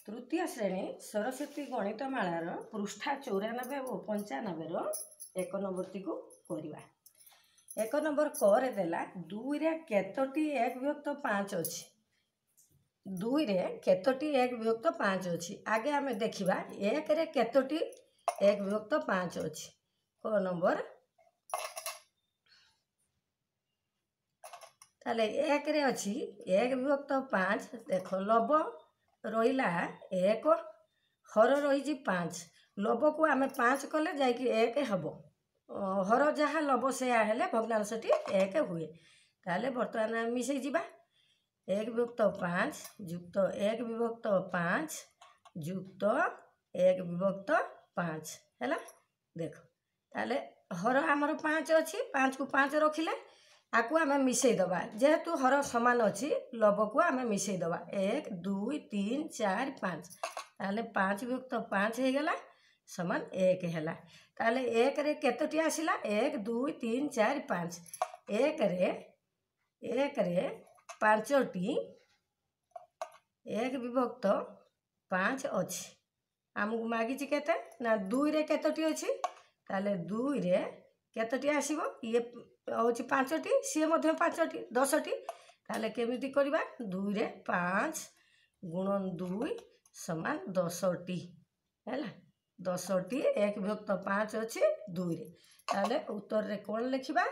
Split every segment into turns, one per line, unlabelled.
तृतीय श्रेणी सरस्वती गणितमालार पृष्ठा 94 और 95 एक नंबर को करवा। एक नंबर करे देला दुई रे केतोटी एक विभक्त 5 अच्छी, दुई रे केतोटी एक विभक्त 5 अच्छी। आगे आमे देखिबा एक रे केतोटी एक विभक्त 5 अच्छी। क नंबर ताले एक रे अच्छी एक विभक्त 5। देख लब रहीला एक, हर रही 5। लब को आमे 5 कले जाइए एक हम, हर जहाँ लब से हेले भग्नांशटी एक हुए। ताले बर्तमान मिसई जीवा एक विभक्त 5 युक्त एक विभक्त 5 युक्त एक विभक्त 5 है। देख ताले हर आमर 5 अच्छी, 5 को 5 रखिले आकु आमे मिसई दबा। जेहेतु हर समान अच्छी लब को आमे मिसई दबा 1 2 3 4 5। ताले 5 विभक्त 5 हो गला समान 1 है। ताले 1 रे केतोटी आसिला 1 2 3 4 5। 1 रे 5टी एक विभक्त 5 अच्छी। आमको मागिची केते ना 2 रे केतोटी अच्छी। ताले 2 रे केतोटी आसीबो ये होची 5टी, सी मध्य 5टी 10टी। ताले केमिति करबा 2 रे 5 गुणन 2 समान 10टी हैला। 10टी एक विभक्त 5 अच्छी 2 रे। ताले उत्तर रे कोन लिखिबा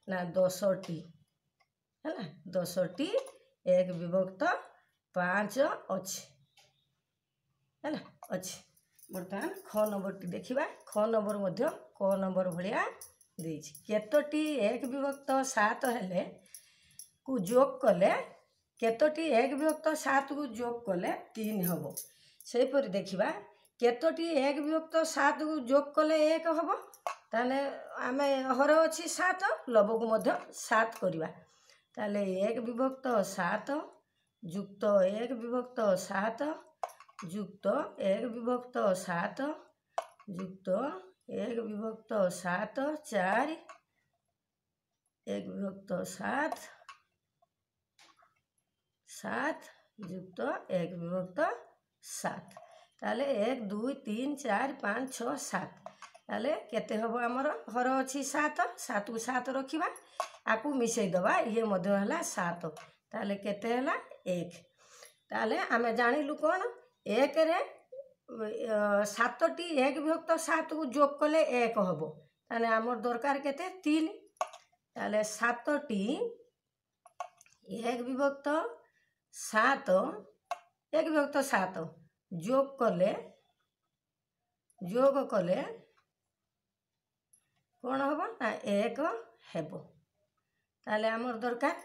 ना 10टी हैला। 10टी एक विभक्त 5 अच्छी हैला अच्छी। बर्तमान ख नंबर टी देखिबा। ख नंबर मध्य क नंबर भलिया देछि। केतोटी एक विभक्त 7 हेले को जोग कले केतोटी एक विभक्त 7 को जोग कले 3 हबो। सेहि परि देखिबा केतोटी एक विभक्त 7 को जोग कले 1 हबो। ताने आमे हर अछि 7, लब को मध्य 7 करिबा। ताले 1 विभक्त 7 युक्त 1 विभक्त 7 युक्त 1 विभक्त 7 युक्त 1 विभक्त 7 4 1 विभक्त 7 7 युक्त 1 विभक्त 7। ताले 1 2 3 4 5 6 7। ताले केते हबो आमर हर अछि 7, 7 को 7 रखिबा आकु मिसई दबा ये मध्य हला 7। ताले केते हला 1। ताले आमे जानिलु कोन 1 रे 7टी एक विभक्त 7 को जोग कले 1 हबो। ताले आमर दरकार केते 3। ताले 7टी एक विभक्त 7 एक विभक्त 7 जोग कले कौन हबो ना 1 हेबो। ताले आमर दरकार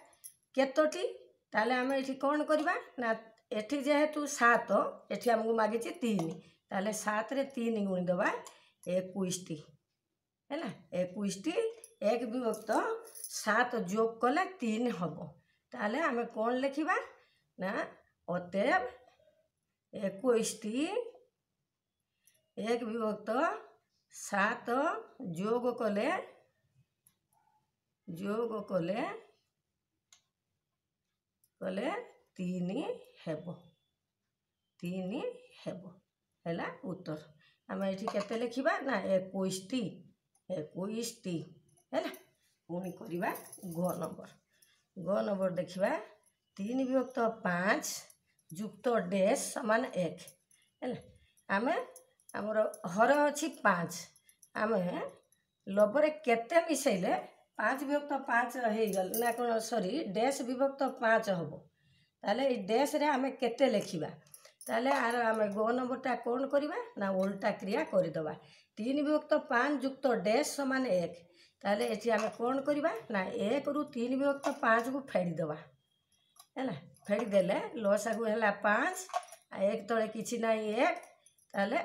केतोटी। ताले आमे एठी कौन करबा ना एठी जेहेतु 7 एठी हमको मागिची 3। ताले 7 रे 3 गुणी दबा 21टी हैला। 21टी एक विभक्त 7 जोग कले 3 हबो। ताले आमे कौन लिखिबा ना अतएव 21टी एक विभक्त 7 जोग कले 3 हेबो। 3 हेबो हैला उत्तर। आमे एठी केते लिखिबा ना 21टी 21टी हैला। पुणी करिबा ग नंबर। ग नंबर देखिबा 3 विभक्त 5 युक्त डैश समान 1 हैला। आमे हमर हर अछि 5। आमे लबरे केते मिसैले 5 विभक्त 5 हे गल ना कोन सॉरी डैश विभक्त 5 हबो। ताले ए डैश रे आमे केते लिखिबा। ताले आर आमे गो नंबरटा कौन करिबा ना उल्टा क्रिया करि दबा। 3 विभक्त 5 युक्त डैश समान 1। ताले एठी आमे कौन करिबा ना 1 रु 3 विभक्त 5 को फेडी दबा हैला। फेडी देले लसागु हैला 5 आ 1 तळे किछि नाही 1। ताले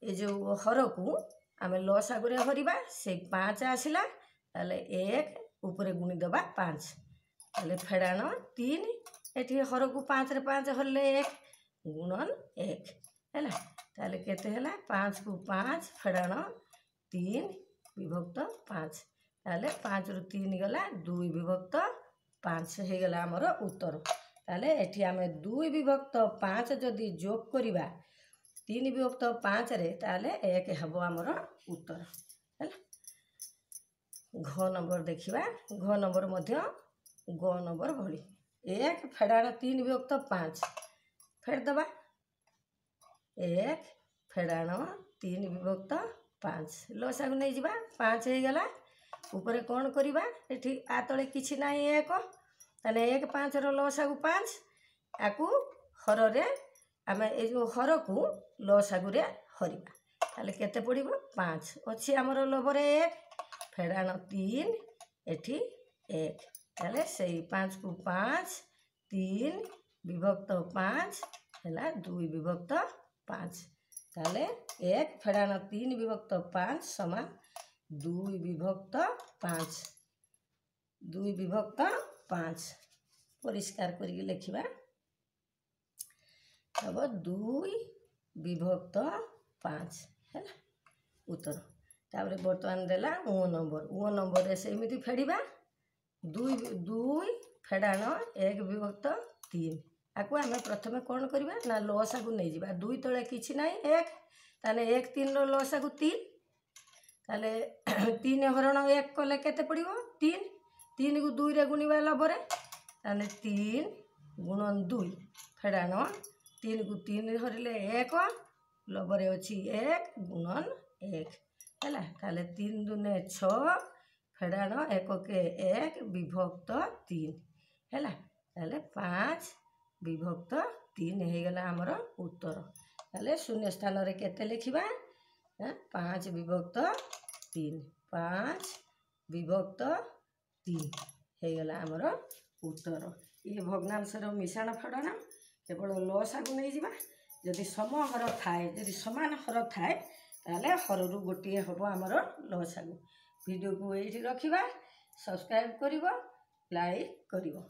ए जो हर को आमे लसागु रे हरिबा से 5 आसिला। ताले 1 ऊपर गुणी दबा 5। ताले फेडाण 3 एठी हर को 5 रे 5 हरले 1 गुणन 1 हैला। ताले केते हैला 5 को 5 फेडाण 3 विभक्त 5। ताले 5 रु 3 गला 2 विभक्त 5 हे गला हमर उत्तर। ताले एठी आमे 2 विभक्त 5 जदि जोग करिबा 3 विभक्त 5 रे ताले 1 हबो हमर उत्तर हैला। घ नंबर देखिबा घ नंबर मध्य ग नंबर भली 1 फेडाण 3 विभक्त 5 फेड दबा 1 फेडाण 3 विभक्त 5 लसागु नहीं जिबा 5 हे गला ऊपर कोन करिबा एठी आ तळे किछि नाही 1 ताले 1 5 रो लसागु 5 आकु हर रे आमे ए जो हर को लसागु रे हरिबा ताले केते पडिबो 5 अछि हमर लबरे 1 फेडाण 3 एठी 1 ताले सेई 5 को 5 3 विभक्त 5 हैला 2 विभक्त 5 ताले 1 फेडाण 3 विभक्त 5 समान 2 विभक्त 5 2 विभक्त 5 परिष्कार करिके लिखिबा अब 2 विभक्त 5 हैला उत्तर तापर बर्तमान देला ओ नंबर रे सेमिति फेडिबा 2 फेडाण 1 विभक्त 3 आकु आमे प्रथमे कोन करिबा ना लसागु नै जिबा 2 तळे किछि नै 1 ताने 1 3 रो लसागु 3 ताले 3 हरण 1 कले केते पडिबो 3 3 को 2 रे गुणिबा लबरे ताने 3 गुणन 2 फेडाण 3 को 3 हरिले 1 लबरे अछि 1 गुणन 1 हैला ताले 3 दुने 6 फेडाण 1 के 1 विभक्त 3 हैला ताले 5 विभक्त 3 हे गला हमर उत्तर ताले शून्य स्थान रे केते लिखिबा 5 विभक्त 3 5 विभक्त 3 हे गला हमर उत्तर ये भग्नांश रो मिश्रण फेडना केवल लसागु नहीं जिबा जदि सम हर थाए जदि समान हर थाए ताले हररु गोटे हबो हमर लसागु वीडियो को एठी रखिबा सब्सक्राइब करिवो लाइक करिवो।